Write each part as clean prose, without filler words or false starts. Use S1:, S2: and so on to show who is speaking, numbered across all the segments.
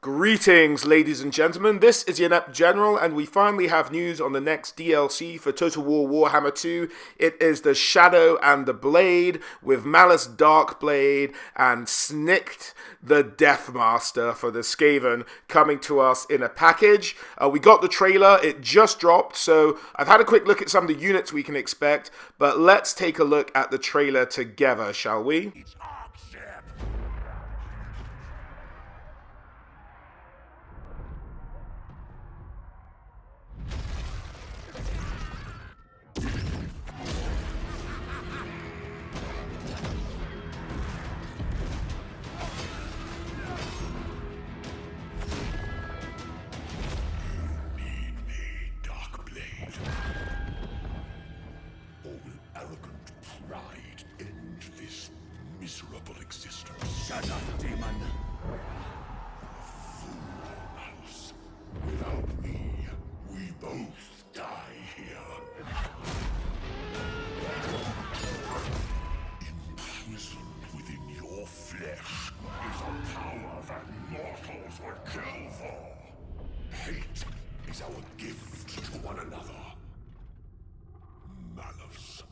S1: Greetings, ladies and gentlemen. This is your Inept General, and we finally have news on the next DLC for Total War Warhammer 2. It is the Shadow and the Blade, with Malice Darkblade and Snikt the Deathmaster for the Skaven coming to us in a package. We got the trailer, it just dropped, so I've had a quick look at some of the units we can expect, but let's take a look at the trailer together, shall we?
S2: Miserable existence. Shut up, demon! Fool mouse. Without me, we both die here. Imprisoned within your flesh is a power that mortals would kill for. Hate is our gift to one another. Malice.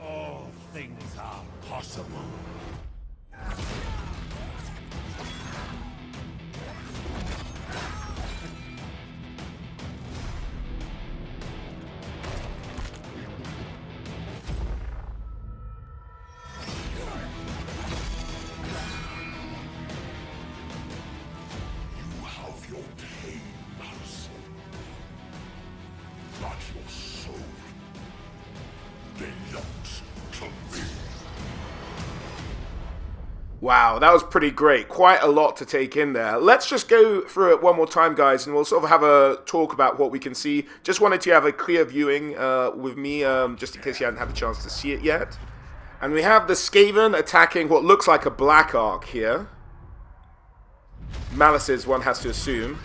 S2: All things are possible. You have your pain, Malice. But your soul belongs to me.
S1: Wow, that was pretty great. Quite a lot to take in there. Let's just go through it one more time, guys, and we'll sort of have a talk about what we can see. Just wanted to have a clear viewing with me, just in case you hadn't had a chance to see it yet. And we have the Skaven attacking what looks like a Black Ark here. Malice's, one has to assume.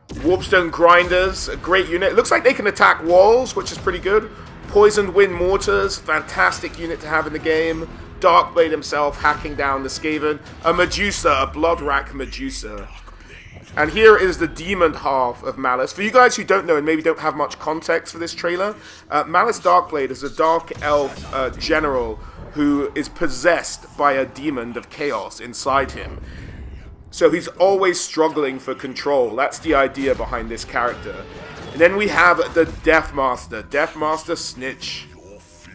S1: Warpstone Grinders, a great unit. It looks like they can attack walls, which is pretty good. Poisoned Wind Mortars, fantastic unit to have in the game. Darkblade himself hacking down the Skaven. A Medusa, a Bloodrack Medusa. And here is the demon half of Malice. For you guys who don't know and maybe don't have much context for this trailer, Malice Darkblade is a Dark Elf general who is possessed by a demon of chaos inside him. So he's always struggling for control. That's the idea behind this character. And then we have the Deathmaster Snitch.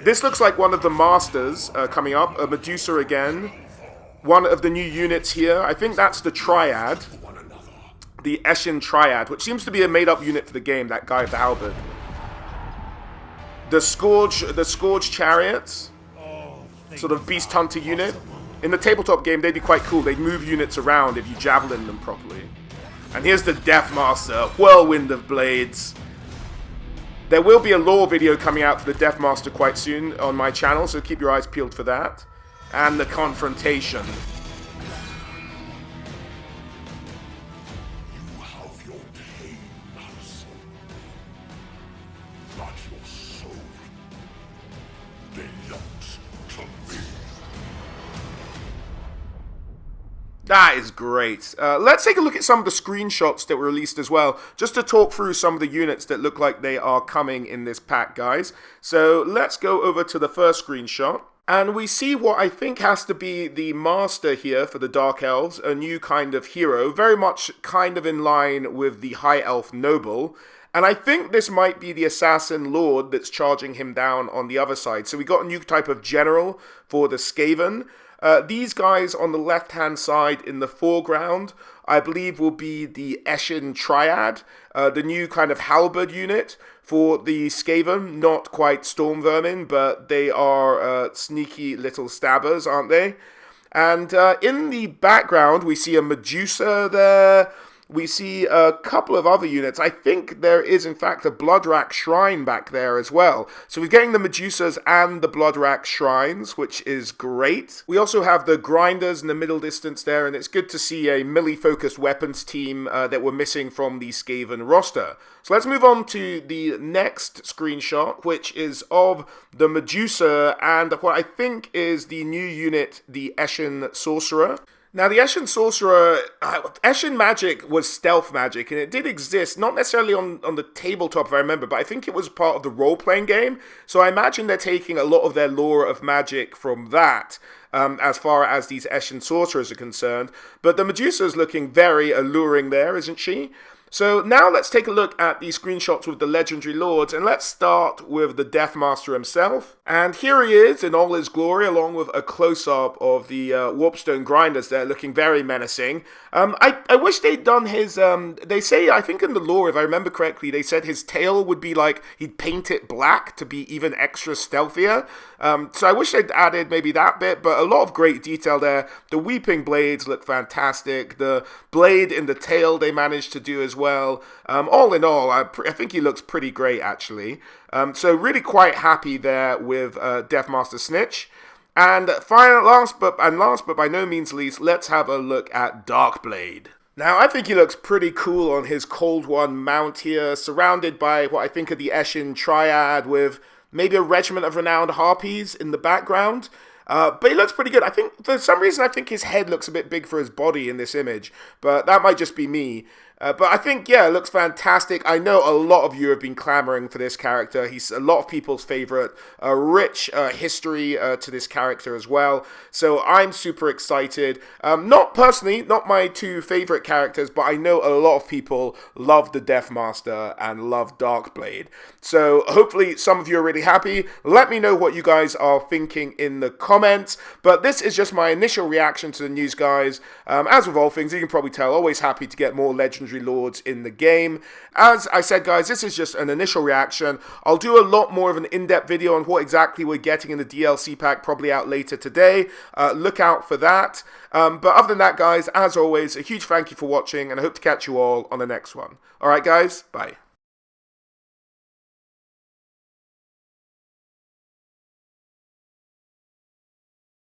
S1: This looks like one of the Masters coming up, a Medusa again. One of the new units here, I think that's the Triad. The Eshin Triad, which seems to be a made-up unit for the game, that guy with the halberd. The Scourge Chariots, sort of Beast Hunter unit. In the tabletop game, they'd be quite cool. They'd move units around if you javelin them properly. And here's the Deathmaster, Whirlwind of Blades. There will be a lore video coming out for the Deathmaster quite soon on my channel, so keep your eyes peeled for that. And the Confrontation.
S2: You have your pain, Malice. But your soul belongs to me.
S1: That is great. Let's take a look at some of the screenshots that were released as well, just to talk through some of the units that look like they are coming in this pack, guys. So let's go over to the first screenshot. And we see what I think has to be the Master here for the Dark Elves, a new kind of hero, very much kind of in line with the High Elf Noble. And I think this might be the Assassin Lord that's charging him down on the other side. So we got a new type of general for the Skaven. These guys on the left-hand side in the foreground, I believe will be the Eshin Triad, the new kind of halberd unit for the Skaven. Not quite Storm Vermin, but they are sneaky little stabbers, aren't they? And in the background, we see a Medusa there. we see a couple of other units. I think there is, in fact, a Bloodrack Shrine back there as well. So we're getting the Medusas and the Bloodrack Shrines, which is great. We also have the Grinders in the middle distance there, and it's good to see a melee-focused weapons team that we're missing from the Skaven roster. So let's move on to the next screenshot, which is of the Medusa and what I think is the new unit, the Eshin Sorcerer. Now, the Eshin Sorcerer, Eshin magic was stealth magic, and it did exist, not necessarily on the tabletop, if I remember, but I think it was part of the role-playing game, so I imagine they're taking a lot of their lore of magic from that, as far as these Eshin Sorcerers are concerned. But the Medusa is looking very alluring there, isn't she? So now let's take a look at the screenshots with the Legendary Lords, and let's start with the Deathmaster himself. And here he is in all his glory, along with a close-up of the Warpstone Grinders there, looking very menacing. I wish they'd done his, they say, I think in the lore, if I remember correctly, they said his tail would be like, he'd paint it black to be even extra stealthier. So I wish they'd added maybe that bit, but a lot of great detail there. The Weeping Blades look fantastic. The blade in the tail they managed to do as well. All in all, I think he looks pretty great, actually. So really quite happy there with Deathmaster Snitch. And last but by no means least, let's have a look at Darkblade. Now, I think he looks pretty cool on his Cold One mount here, surrounded by what I think are the Eshin Triad with maybe a regiment of renowned harpies in the background. But he looks pretty good. I think, for some reason, I think his head looks a bit big for his body in this image. But that might just be me. But I think, yeah, it looks fantastic. I know a lot of you have been clamoring for this character. He's a lot of people's favorite. A rich history to this character as well. So I'm super excited. Not personally, not my two favorite characters, but I know a lot of people love the Deathmaster and love Darkblade. So hopefully some of you are really happy. Let me know what you guys are thinking in the comments. But this is just my initial reaction to the news, guys. As with all things, you can probably tell, always happy to get more Legendary Lords in the game. As I said, guys, this is just an initial reaction. I'll do a lot more of an in-depth video on what exactly we're getting in the DLC pack, probably out later today. Look out for that. But other than that, guys, as always, a huge thank you for watching, and I hope to catch you all on the next one. Alright, guys, bye.